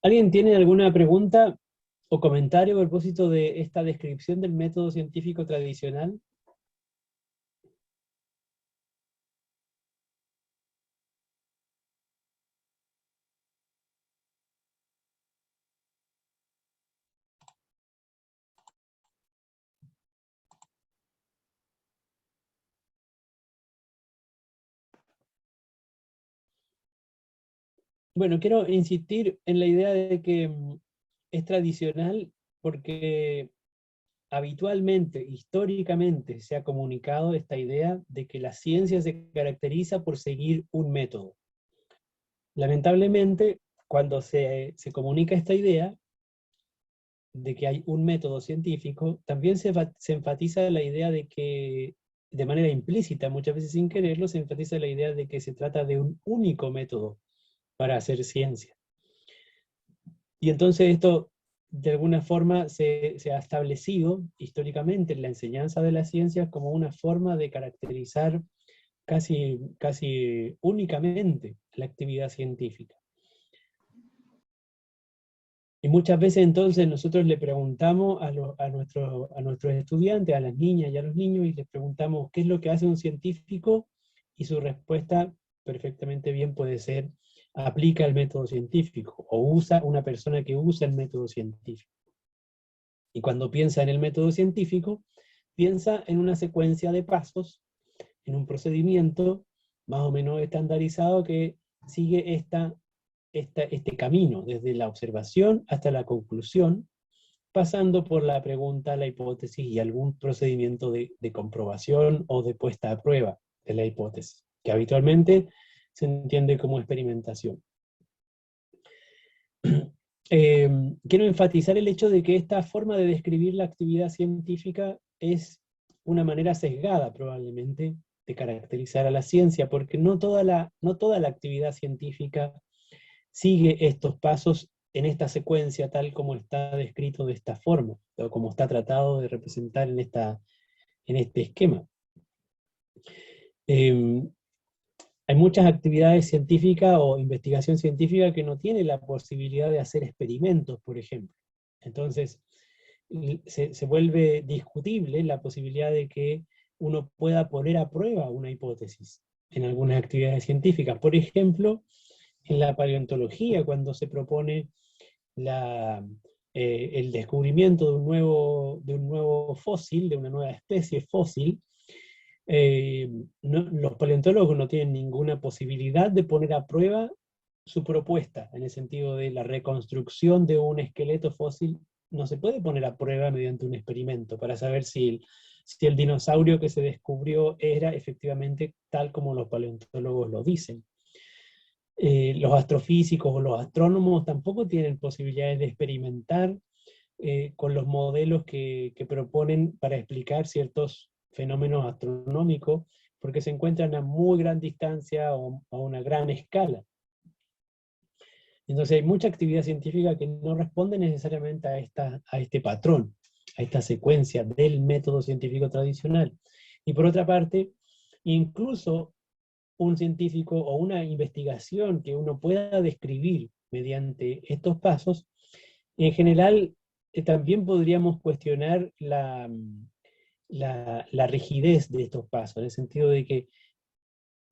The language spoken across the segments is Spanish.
¿Alguien tiene alguna pregunta o comentario a propósito de esta descripción del método científico tradicional? Bueno, quiero insistir en la idea de que es tradicional porque habitualmente, históricamente, se ha comunicado esta idea de que la ciencia se caracteriza por seguir un método. Lamentablemente, cuando se comunica esta idea de que hay un método científico, también se enfatiza la idea de que, de manera implícita, muchas veces sin quererlo, se enfatiza la idea de que se trata de un único método para hacer ciencia. Y entonces esto, de alguna forma, se ha establecido históricamente en la enseñanza de las ciencias como una forma de caracterizar casi únicamente la actividad científica. Y muchas veces entonces nosotros le preguntamos a nuestros estudiantes, a las niñas y a los niños, y les preguntamos qué es lo que hace un científico, y su respuesta perfectamente bien puede ser: aplica el método científico, o usa una persona que usa el método científico. Y cuando piensa en el método científico, piensa en una secuencia de pasos, en un procedimiento más o menos estandarizado que sigue este camino, desde la observación hasta la conclusión, pasando por la pregunta, la hipótesis y algún procedimiento de comprobación o de puesta a prueba de la hipótesis, que habitualmente se entiende como experimentación. Quiero enfatizar el hecho de que esta forma de describir la actividad científica es una manera sesgada, probablemente, de caracterizar a la ciencia, porque no toda la actividad científica sigue estos pasos en esta secuencia tal como está descrito de esta forma, o como está tratado de representar en este esquema. Hay muchas actividades científicas o investigación científica que no tienen la posibilidad de hacer experimentos, por ejemplo. Entonces, se vuelve discutible la posibilidad de que uno pueda poner a prueba una hipótesis en algunas actividades científicas. Por ejemplo, en la paleontología, cuando se propone el descubrimiento de un nuevo fósil, de una nueva especie fósil, los paleontólogos no tienen ninguna posibilidad de poner a prueba su propuesta, en el sentido de la reconstrucción de un esqueleto fósil. No se puede poner a prueba mediante un experimento para saber si el dinosaurio que se descubrió era efectivamente tal como los paleontólogos lo dicen. Los astrofísicos o los astrónomos tampoco tienen posibilidades de experimentar con los modelos que proponen para explicar ciertos fenómenos astronómicos, porque se encuentran a muy gran distancia o a una gran escala. Entonces hay mucha actividad científica que no responde necesariamente a este patrón, a esta secuencia del método científico tradicional. Y por otra parte, incluso un científico o una investigación que uno pueda describir mediante estos pasos, en general también podríamos cuestionar la rigidez de estos pasos, en el sentido de que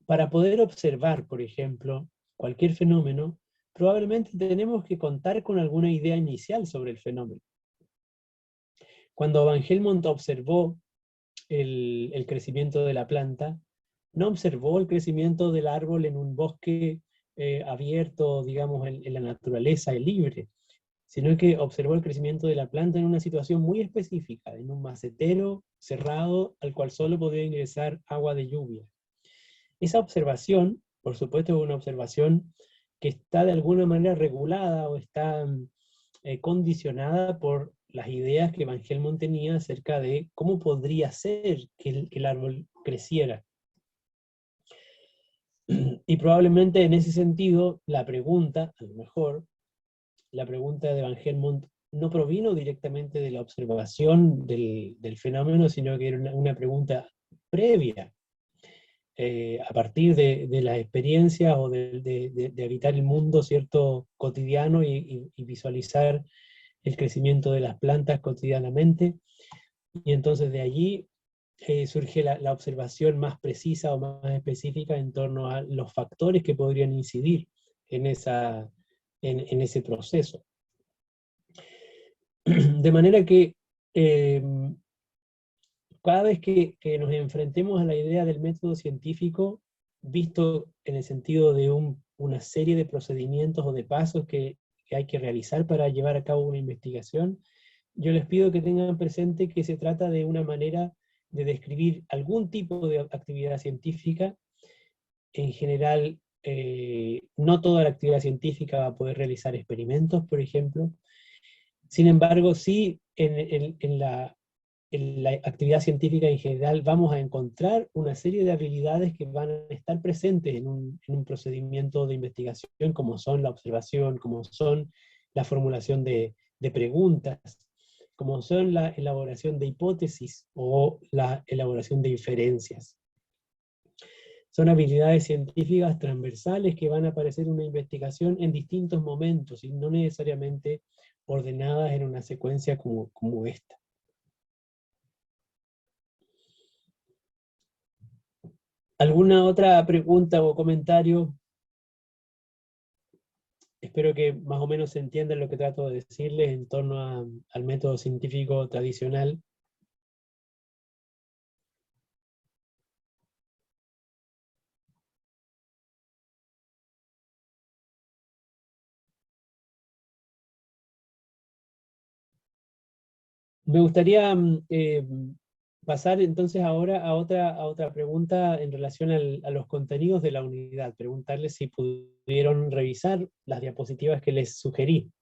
para poder observar, por ejemplo, cualquier fenómeno, probablemente tenemos que contar con alguna idea inicial sobre el fenómeno. Cuando Van Helmont observó el crecimiento de la planta, no observó el crecimiento del árbol en un bosque abierto, digamos, en la naturaleza libre, sino que observó el crecimiento de la planta en una situación muy específica, en un macetero cerrado al cual solo podía ingresar agua de lluvia. Esa observación, por supuesto, es una observación que está de alguna manera regulada o está condicionada por las ideas que Van Helmont tenía acerca de cómo podría ser que el árbol creciera. Y probablemente en ese sentido, la pregunta, a lo mejor, la pregunta de Van Helmont no provino directamente de la observación del fenómeno, sino que era una pregunta previa. a partir de las experiencias o de habitar el mundo, ¿cierto?, cotidiano y visualizar el crecimiento de las plantas cotidianamente. Y entonces de allí surge la observación más precisa o más específica en torno a los factores que podrían incidir en ese proceso. De manera que cada vez que nos enfrentemos a la idea del método científico, visto en el sentido de una serie de procedimientos o de pasos que hay que realizar para llevar a cabo una investigación, yo les pido que tengan presente que se trata de una manera de describir algún tipo de actividad científica. En general, no toda la actividad científica va a poder realizar experimentos, por ejemplo. Sin embargo, sí, en la actividad científica en general vamos a encontrar una serie de habilidades que van a estar presentes en un procedimiento de investigación, como son la observación, como son la formulación de preguntas, como son la elaboración de hipótesis o la elaboración de inferencias. Son habilidades científicas transversales que van a aparecer en una investigación en distintos momentos y no necesariamente ordenadas en una secuencia como esta. ¿Alguna otra pregunta o comentario? Espero que más o menos se entienda lo que trato de decirles en torno al método científico tradicional. Me gustaría pasar entonces ahora a otra pregunta en relación a los contenidos de la unidad. Preguntarles si pudieron revisar las diapositivas que les sugerí.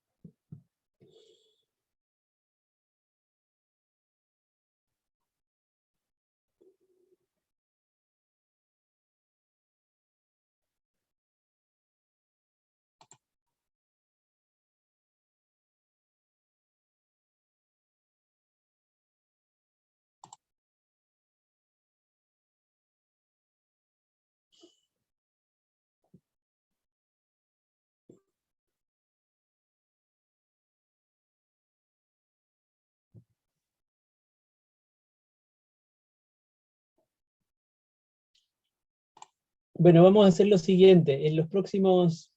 Bueno, vamos a hacer lo siguiente. En los próximos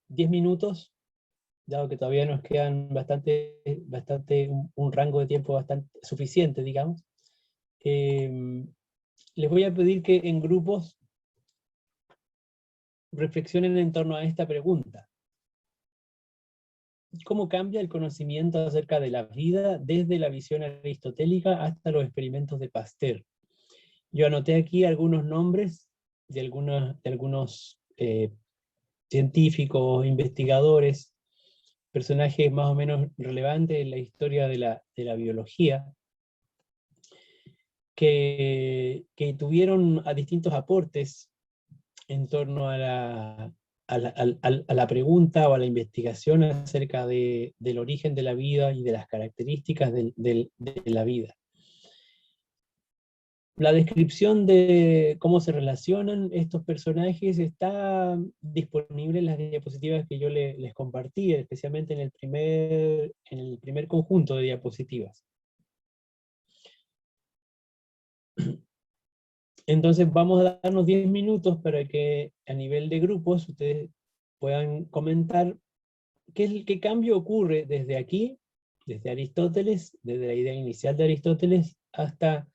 10 minutos, dado que todavía nos quedan un rango de tiempo bastante suficiente, digamos, les voy a pedir que en grupos reflexionen en torno a esta pregunta. ¿Cómo cambia el conocimiento acerca de la vida desde la visión aristotélica hasta los experimentos de Pasteur? Yo anoté aquí algunos nombres de algunos científicos, investigadores, personajes más o menos relevantes en la historia de la biología, que tuvieron a distintos aportes en torno a la pregunta o a la investigación acerca del origen de la vida y de las características de la vida. La descripción de cómo se relacionan estos personajes está disponible en las diapositivas que yo les compartí, especialmente en el primer conjunto de diapositivas. Entonces vamos a darnos 10 minutos para que a nivel de grupos ustedes puedan comentar qué cambio ocurre desde aquí, desde Aristóteles, desde la idea inicial de Aristóteles, hasta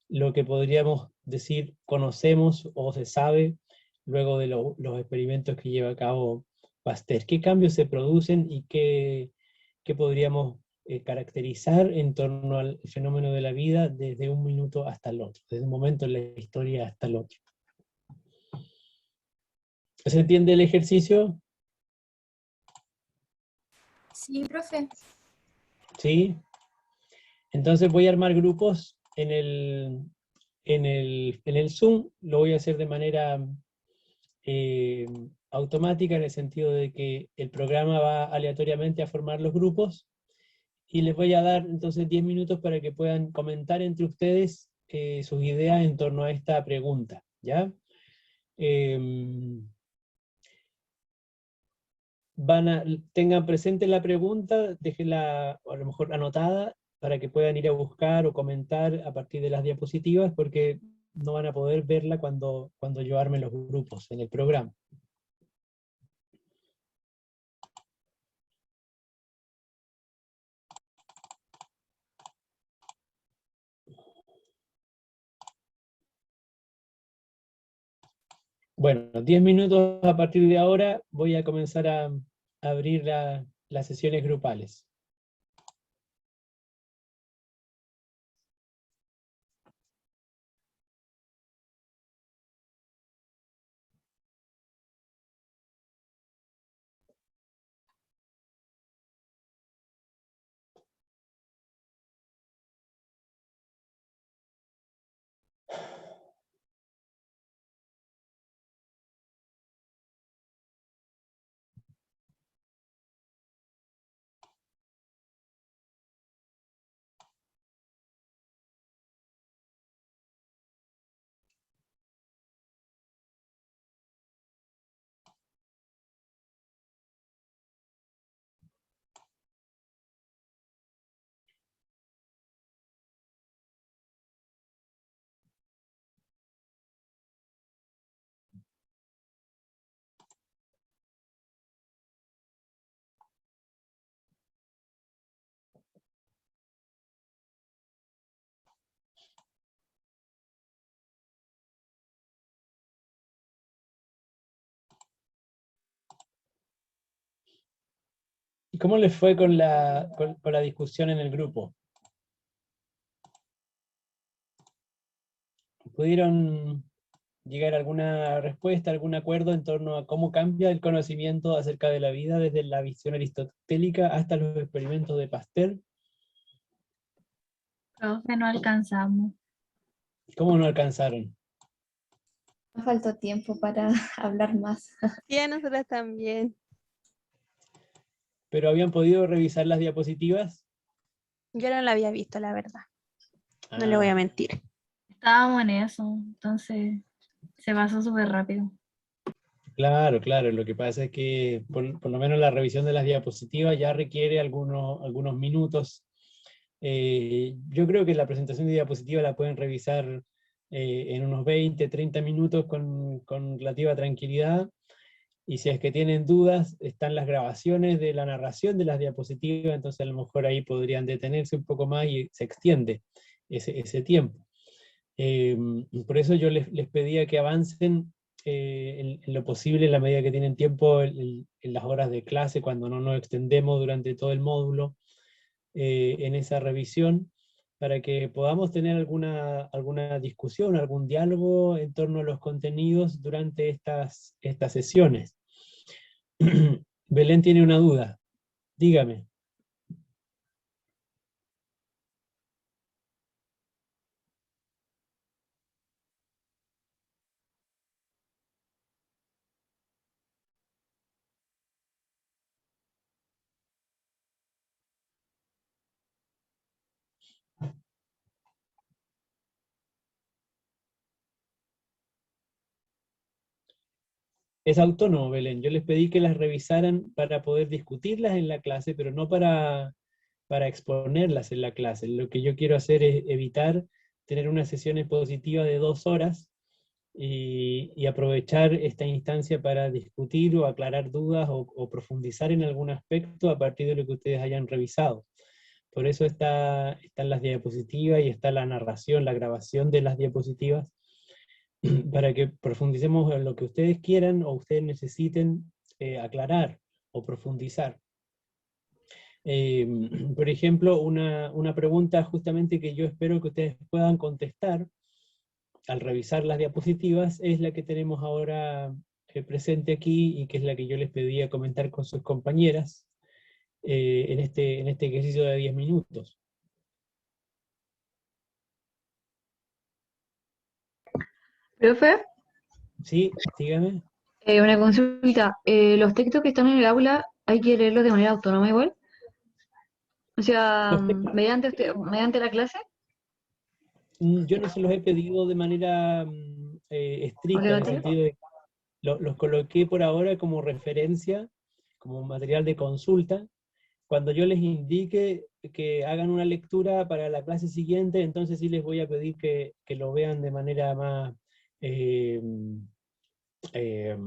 lo que podríamos decir conocemos o se sabe luego de los experimentos que lleva a cabo Pasteur. ¿Qué cambios se producen y qué podríamos caracterizar en torno al fenómeno de la vida desde un minuto hasta el otro, desde un momento en la historia hasta el otro? ¿Se entiende el ejercicio? Sí, profe. ¿Sí? Entonces voy a armar grupos en el Zoom, lo voy a hacer de manera automática, en el sentido de que el programa va aleatoriamente a formar los grupos, y les voy a dar entonces 10 minutos para que puedan comentar entre ustedes sus ideas en torno a esta pregunta, ¿ya? Em, tengan presente la pregunta, déjenla a lo mejor anotada para que puedan ir a buscar o comentar a partir de las diapositivas, porque no van a poder verla cuando yo arme los grupos en el programa. Bueno, 10 minutos a partir de ahora voy a comenzar a abrir las sesiones grupales. ¿Y cómo les fue con la discusión en el grupo? ¿Pudieron llegar a alguna respuesta, algún acuerdo en torno a cómo cambia el conocimiento acerca de la vida desde la visión aristotélica hasta los experimentos de Pasteur? Profe, no alcanzamos. ¿Cómo no alcanzaron? Me faltó tiempo para hablar más. Sí, a nosotras también. ¿Pero habían podido revisar las diapositivas? Yo no la había visto, la verdad. No le voy a mentir. Estábamos en eso, entonces se pasó súper rápido. Claro, claro. Lo que pasa es que por lo menos la revisión de las diapositivas ya requiere algunos minutos. Yo creo que la presentación de diapositivas la pueden revisar en unos 20, 30 minutos con relativa tranquilidad. Y si es que tienen dudas, están las grabaciones de la narración de las diapositivas, entonces a lo mejor ahí podrían detenerse un poco más y se extiende ese tiempo. Por eso yo les pedía que avancen en lo posible, en la medida que tienen tiempo, en las horas de clase, cuando no nos extendemos durante todo el módulo, en esa revisión, para que podamos tener alguna discusión, algún diálogo en torno a los contenidos durante estas sesiones. Belén tiene una duda, dígame. Es autónomo, Belén. Yo les pedí que las revisaran para poder discutirlas en la clase, pero no para exponerlas en la clase. Lo que yo quiero hacer es evitar tener una sesión expositiva de 2 horas y aprovechar esta instancia para discutir o aclarar dudas o profundizar en algún aspecto a partir de lo que ustedes hayan revisado. Por eso están las diapositivas y está la narración, la grabación de las diapositivas, para que profundicemos en lo que ustedes quieran o ustedes necesiten aclarar o profundizar. Por ejemplo, una pregunta justamente que yo espero que ustedes puedan contestar al revisar las diapositivas es la que tenemos ahora presente aquí y que es la que yo les pedía comentar con sus compañeras en este ejercicio de 10 minutos. Profe, Sí, dígame. una consulta. ¿Los textos que están en el aula hay que leerlos de manera autónoma igual? O sea, Los textos, mediante la clase yo no se los he pedido de manera estricta, en el obligatoria. sentido de los coloqué por ahora como referencia, como material de consulta. Cuando yo les indique que hagan una lectura para la clase siguiente, entonces sí les voy a pedir que lo vean de manera más, eh, eh,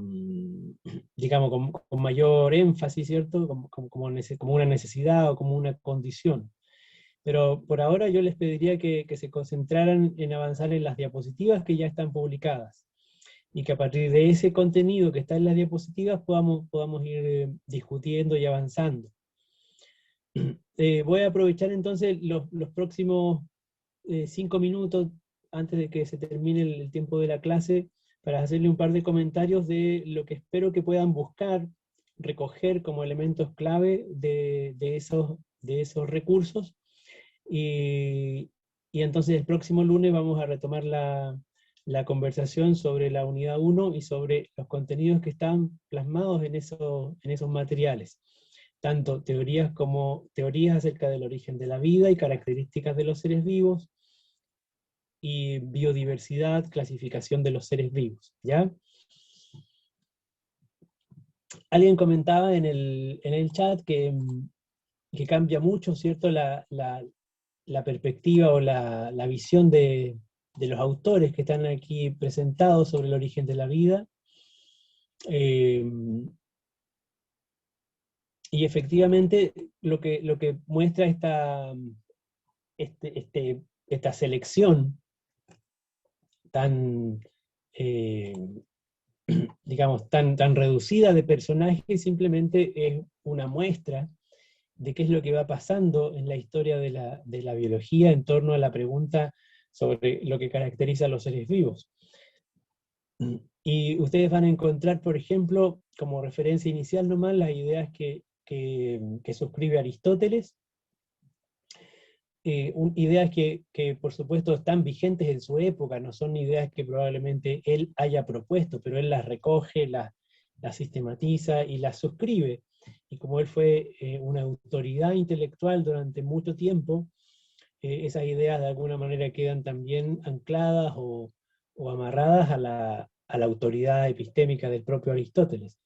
digamos, con mayor énfasis, ¿cierto? Como una necesidad o como una condición. Pero por ahora yo les pediría que se concentraran en avanzar en las diapositivas que ya están publicadas, y que a partir de ese contenido que está en las diapositivas podamos ir discutiendo y avanzando. Voy a aprovechar entonces los próximos 5 minutos antes de que se termine el tiempo de la clase para hacerle un par de comentarios de lo que espero que puedan buscar, recoger como elementos clave de esos recursos, y entonces el próximo lunes vamos a retomar la conversación sobre la unidad 1 y sobre los contenidos que están plasmados en esos materiales, tanto teorías como teorías acerca del origen de la vida y características de los seres vivos, y biodiversidad, clasificación de los seres vivos, ¿ya? Alguien comentaba en el chat que cambia mucho, ¿cierto?, la perspectiva o la visión de los autores que están aquí presentados sobre el origen de la vida. Y efectivamente lo que muestra esta selección tan, digamos, tan reducida de personajes, simplemente es una muestra de qué es lo que va pasando en la historia de la biología en torno a la pregunta sobre lo que caracteriza a los seres vivos. Y ustedes van a encontrar, por ejemplo, como referencia inicial nomás, las ideas que suscribe Aristóteles, ideas que por supuesto están vigentes en su época, no son ideas que probablemente él haya propuesto, pero él las recoge, las sistematiza y las suscribe. Y como él fue una autoridad intelectual durante mucho tiempo, esas ideas de alguna manera quedan también ancladas o amarradas a la autoridad epistémica del propio Aristóteles.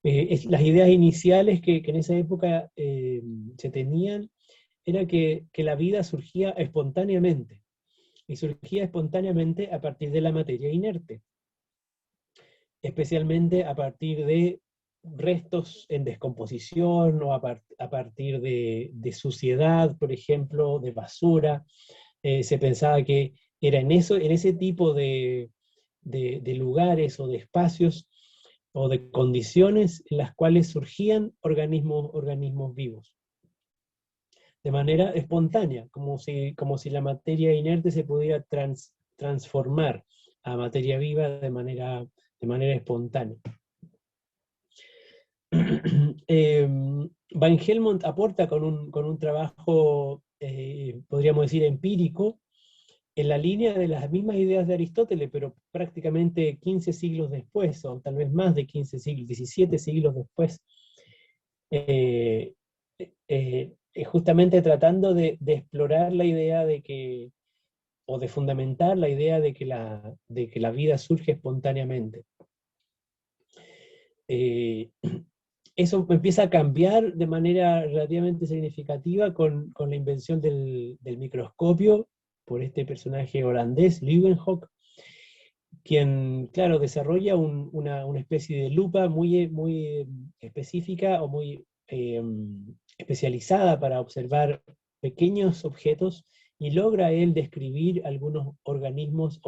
Las ideas iniciales que en esa época se tenían era que la vida surgía espontáneamente, y surgía espontáneamente a partir de la materia inerte, especialmente a partir de restos en descomposición, o a partir de suciedad, por ejemplo, de basura. Se pensaba que era en ese tipo de lugares o de espacios o de condiciones en las cuales surgían organismos vivos, de manera espontánea, como si la materia inerte se pudiera transformar a materia viva de manera espontánea. Van Helmont aporta con un trabajo, podríamos decir, empírico, en la línea de las mismas ideas de Aristóteles, pero prácticamente 15 siglos después, o tal vez más de 15 siglos, 17 siglos después, justamente tratando de explorar la idea de que, o de fundamentar la idea de que la vida surge espontáneamente. Eso empieza a cambiar de manera relativamente significativa con la invención del microscopio por este personaje holandés, Leeuwenhoek, quien, claro, desarrolla una especie de lupa muy específica o muy especializada para observar pequeños objetos, y logra él describir algunos organismos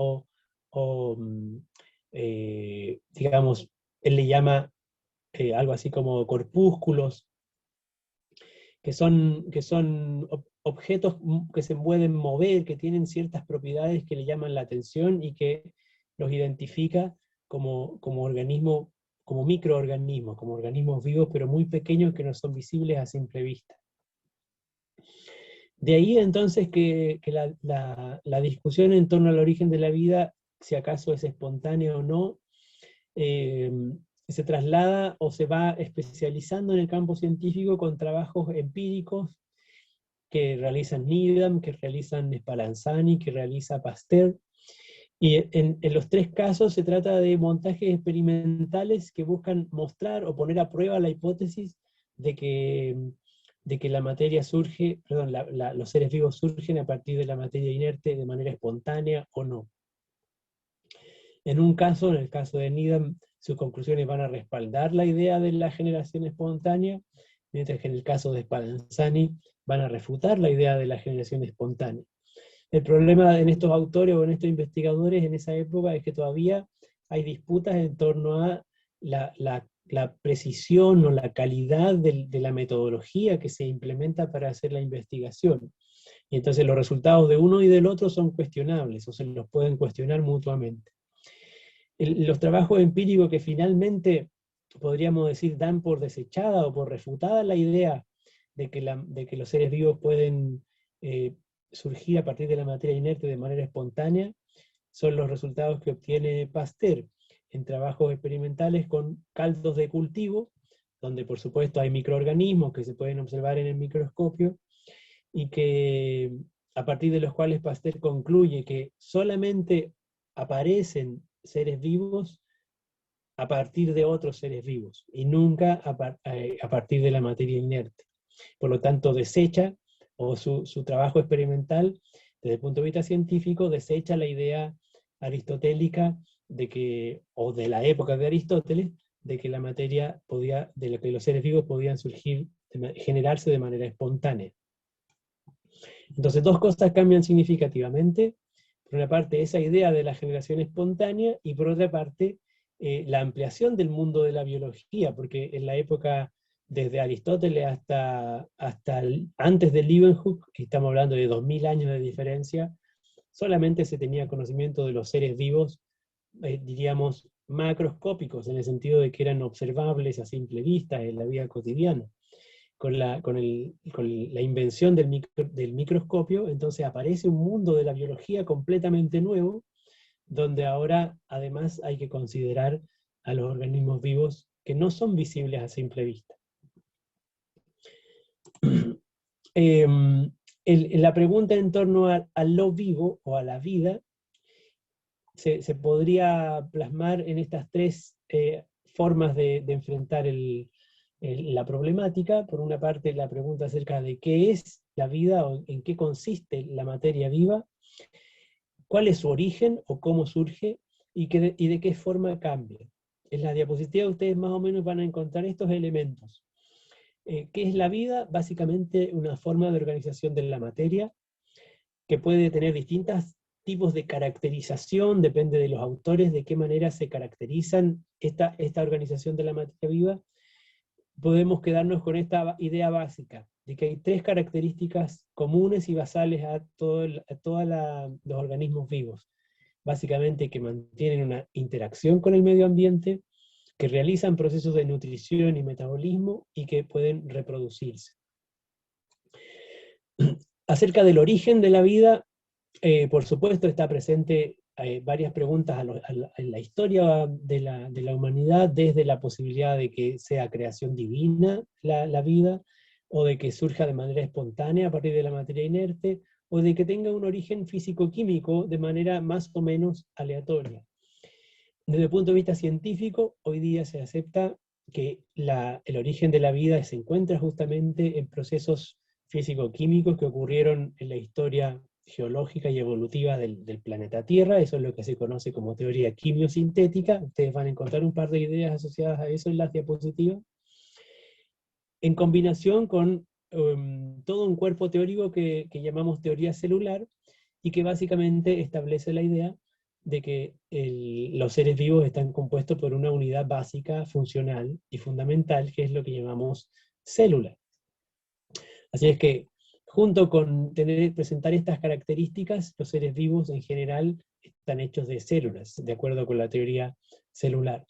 digamos, él le llama algo así como corpúsculos, que son objetos que se pueden mover, que tienen ciertas propiedades que le llaman la atención y que los identifica como organismos, como microorganismos, como organismos vivos, pero muy pequeños que no son visibles a simple vista. De ahí entonces que la discusión en torno al origen de la vida, si acaso es espontánea o no, se traslada o se va especializando en el campo científico con trabajos empíricos que realizan Needham, que realizan Spallanzani, que realiza Pasteur, Y en los tres casos se trata de montajes experimentales que buscan mostrar o poner a prueba la hipótesis de que la materia surge, perdón, los seres vivos surgen a partir de la materia inerte de manera espontánea o no. En un caso, en el caso de Needham, sus conclusiones van a respaldar la idea de la generación espontánea, mientras que en el caso de Spallanzani van a refutar la idea de la generación espontánea. El problema en estos autores o en estos investigadores en esa época es que todavía hay disputas en torno a la precisión o la calidad de la metodología que se implementa para hacer la investigación. Y entonces los resultados de uno y del otro son cuestionables, o se los pueden cuestionar mutuamente. Los trabajos empíricos que finalmente, podríamos decir, dan por desechada o por refutada la idea de que los seres vivos pueden surgir a partir de la materia inerte de manera espontánea, son los resultados que obtiene Pasteur en trabajos experimentales con caldos de cultivo, donde por supuesto hay microorganismos que se pueden observar en el microscopio, y que a partir de los cuales Pasteur concluye que solamente aparecen seres vivos a partir de otros seres vivos, y nunca a partir de la materia inerte. Por lo tanto, desecha, o su trabajo experimental, desde el punto de vista científico, desecha la idea aristotélica de que, o de la época de Aristóteles, de que la materia podía, de lo que los seres vivos podían surgir, generarse de manera espontánea. Entonces, dos cosas cambian significativamente. Por una parte, esa idea de la generación espontánea, y por otra parte, la ampliación del mundo de la biología, porque en la época desde Aristóteles hasta antes de Leeuwenhoek, que estamos hablando de 2000 años de diferencia, solamente se tenía conocimiento de los seres vivos, diríamos, macroscópicos, en el sentido de que eran observables a simple vista en la vida cotidiana. Con la invención del microscopio, entonces aparece un mundo de la biología completamente nuevo, donde ahora además hay que considerar a los organismos vivos que no son visibles a simple vista. La pregunta en torno a lo vivo o a la vida se podría plasmar en estas tres formas de enfrentar la problemática. Por una parte, la pregunta acerca de qué es la vida o en qué consiste la materia viva, cuál es su origen o cómo surge, y de qué forma cambia. En la diapositiva ustedes más o menos van a encontrar estos elementos. ¿Qué es la vida? Básicamente una forma de organización de la materia, que puede tener distintos tipos de caracterización, depende de los autores, de qué manera se caracterizan esta organización de la materia viva. Podemos quedarnos con esta idea básica, de que hay tres características comunes y basales a todos los organismos vivos. Básicamente que mantienen una interacción con el medio ambiente, que realizan procesos de nutrición y metabolismo, y que pueden reproducirse. Acerca del origen de la vida, por supuesto está presente varias preguntas en la historia de la humanidad, desde la posibilidad de que sea creación divina la vida, o de que surja de manera espontánea a partir de la materia inerte, o de que tenga un origen físico-químico de manera más o menos aleatoria. Desde el punto de vista científico, hoy día se acepta que el origen de la vida se encuentra justamente en procesos físico-químicos que ocurrieron en la historia geológica y evolutiva del planeta Tierra. Eso es lo que se conoce como teoría quimiosintética. Ustedes van a encontrar un par de ideas asociadas a eso en las diapositivas, en combinación con todo un cuerpo teórico que llamamos teoría celular, y que básicamente establece la idea de que los seres vivos están compuestos por una unidad básica, funcional y fundamental, que es lo que llamamos célula. Así es que, junto con presentar estas características, los seres vivos en general están hechos de células, de acuerdo con la teoría celular.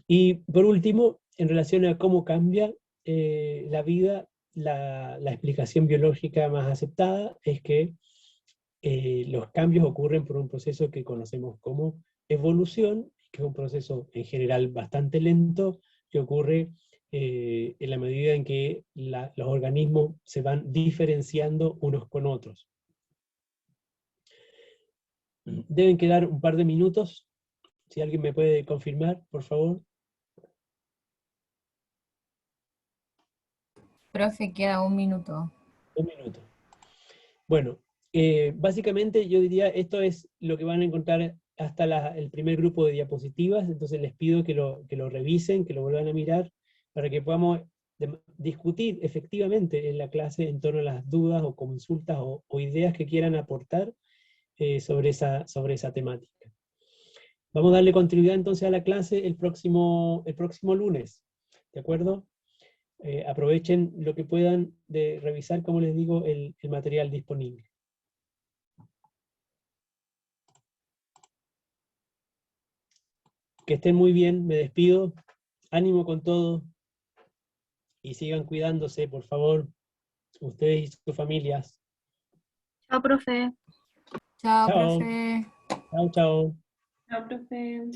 Y por último, en relación a cómo cambia la vida, la explicación biológica más aceptada es que los cambios ocurren por un proceso que conocemos como evolución, que es un proceso en general bastante lento, que ocurre en la medida en que los organismos se van diferenciando unos con otros. Deben quedar un par de minutos. Si alguien me puede confirmar, por favor. Profe, queda 1 minuto. 1 minuto. Bueno, básicamente yo diría, esto es lo que van a encontrar hasta el primer grupo de diapositivas, entonces les pido que lo revisen, que lo vuelvan a mirar, para que podamos discutir efectivamente en la clase en torno a las dudas o consultas o ideas que quieran aportar sobre esa temática. Vamos a darle continuidad entonces a la clase el próximo lunes, ¿de acuerdo? Aprovechen lo que puedan de revisar, como les digo, el material disponible. Que estén muy bien, me despido, ánimo con todo, y sigan cuidándose, por favor, ustedes y sus familias. Chao, profe. Chao, Chao. profe. Chao, chao. Chao, profe.